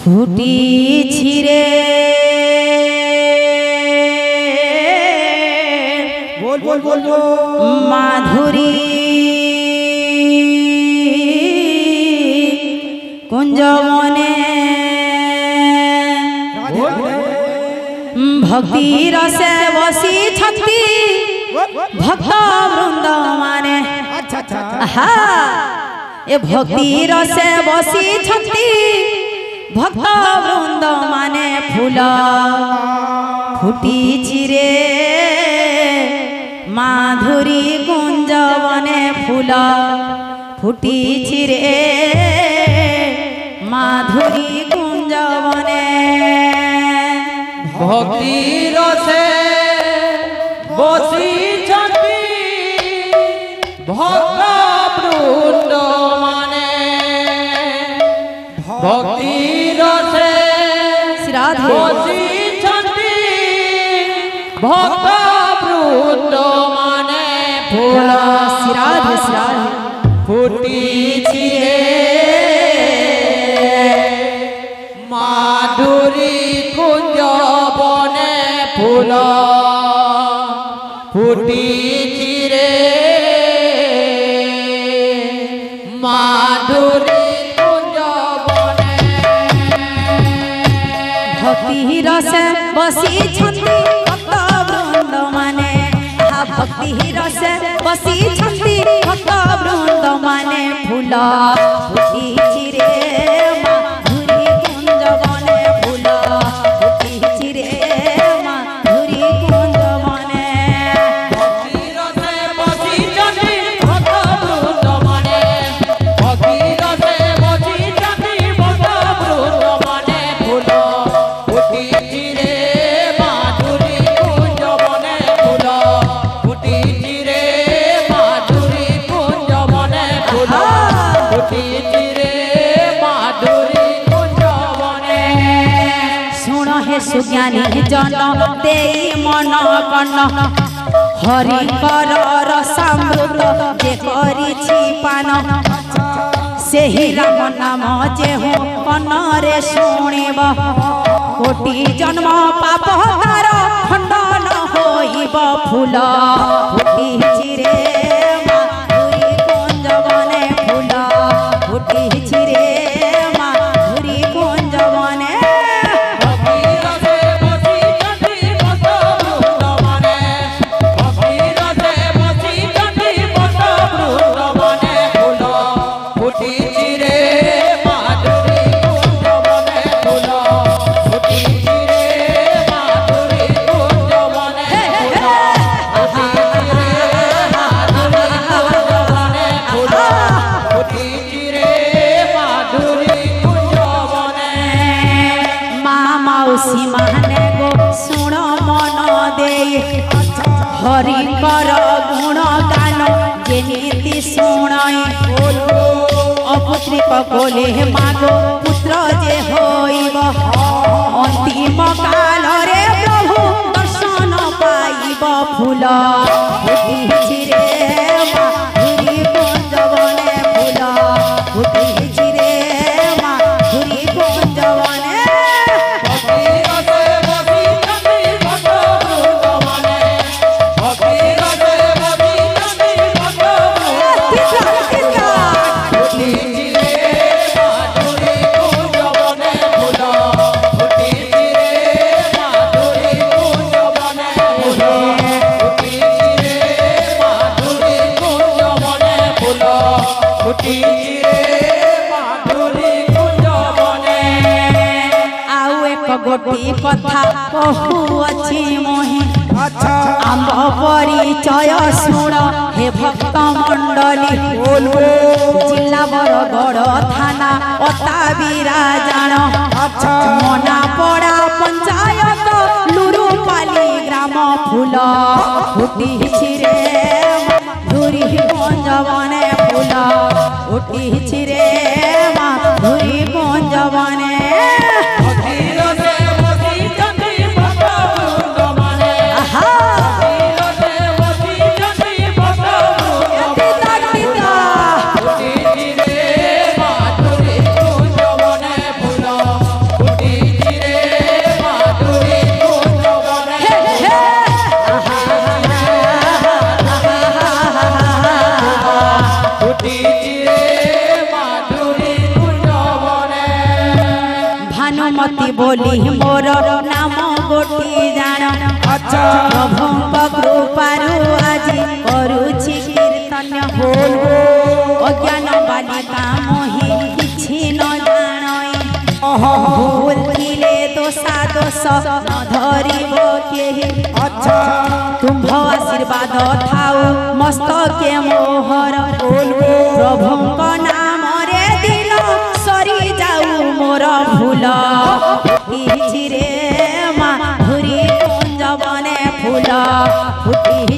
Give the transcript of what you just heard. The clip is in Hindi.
ফুটিছি রে बोल बोल बोल बोल माधुरी कुंज मने भक्ति रसे बसी छती भक्त वृंद माने अच्छा अच्छा आहा ए भक्ति रसे बसी छती भक्त वृंद माने फूल फुटिछि रे माधुरी कुंज बने फूल फुटिछि रे माधुरी कुंज बने भक्ति रसे बसी छती भक्त वृंद माने भक्ति रसे बसी छती भक्त वृंद माने फूल श्राद्ध श्राद्ध फुटिछि रे माधुरी कुंज बने फूल फुटिछि रे माधुरी कुंज बने भक्ति रसे बसी छती भक्त वृंद माने भक्ति रसे बसी छती भक्त वृंद माने फूल फुटिछि रे माधुरी कुंज बने फूल फुटिछि रे माधुरी कुंज बने भक्ति रसे बसी छती भक्त वृंद माने भक्ति रसे बसी छती भक्त वृंद माने फूल फुटिछि रे माधुरी कुंज बने फूल फुटिछि रे माधुरी कुंज बने फूल फुटिछि रे माधुरी कुंज बने शुण हे सुज्ञानी जन देई मन कन हरिकर रसामृत जे करिछि पान सेहि राम नाम जेहु कनरे शुणिब कोटि जन्म पाप तार खंडन होइब फूल फुटिछि रे माधुरी कुंज बने फूल फुटिछि रे माधुरी कुंज बने भक्ति रसे बसी छती भक्त वृंद माने भक्ति रसे बसी छती भक्त वृंद माने फूल फुटिछि रे माधुरी कुंज बने फूल फुटिछि रे माधुरी कुंज बने फूल फुटिछि रे माधुरी कुंज बने फूल फुटिछि रे माधुरी कुंज बने माँ मौसी माने गो सुण मन दे हरिकर गुण गान जे नीति शुणाई अपुत्रिक कोले मागो पुत्र जे होइब अंतिम काल रे प्रभु दर्शन पाइब फूल फुटिछि रे माधुरी कुंज बने फूल फुटिछि रे माधुरी कुंज बने भक्ति रसे बसी छती भक्त वृंद माने भक्ति रसे बसी छती भक्त वृंद फुटिछि रे माधुरी कुंज बने फूल फुटिछि रे माधुरी कुंज बने फूल फुटिछि रे माधुरी कुंज बने फूल फुटिछि रे माधुरी कुंज बने आउ एक गोटी कथा कहुअछि मोहि आम्ब परिचय शुण हे भक्त मंडली जिला बरगड़ थाना अता विराजान मना पड़ा पंचायत लुरुपाली ग्राम फूल फुटिछि रे माधुरी कुंज बने फूल फुटिछि रे माधुरी कुंज बने भक्ति रसे बसी छती भक्त वृंद माने आहा भक्ति रसे बसी छती भक्त वृंद पिता पिता फुटिछि रे माधुरी कुंज बने फूल ବୋଲି ମୋର ନାମ ଗୋଟି ଜାଣ अच्छा ପ୍ରଭୁଙ୍କ କୃପାରୁ ଆଜି କରୁଛି କୀର୍ତ୍ତନ ଅଜ୍ଞାନ ବାଲିକା ମୋହି କିଛି ନ ଜାଣଇ ଭୁଲ ଥିଲେ ଦୋଷା ଦୋଷ ନ ଧରିବ କେହି अच्छा ତୁମ୍ଭ ଆଶୀର୍ବାଦ ଥାଉ ମସ୍ତକେ ମୋହର ପ୍ରଭୁଙ୍କ ନାମରେ ଦିନ ସରି ଯାଉ ମୋର ଭୁଲ ଫୁଟିଛି ରେ ମା ଧୁରି କୁଞ୍ଜ ବନେ ଫୁଲ ଫୁଟି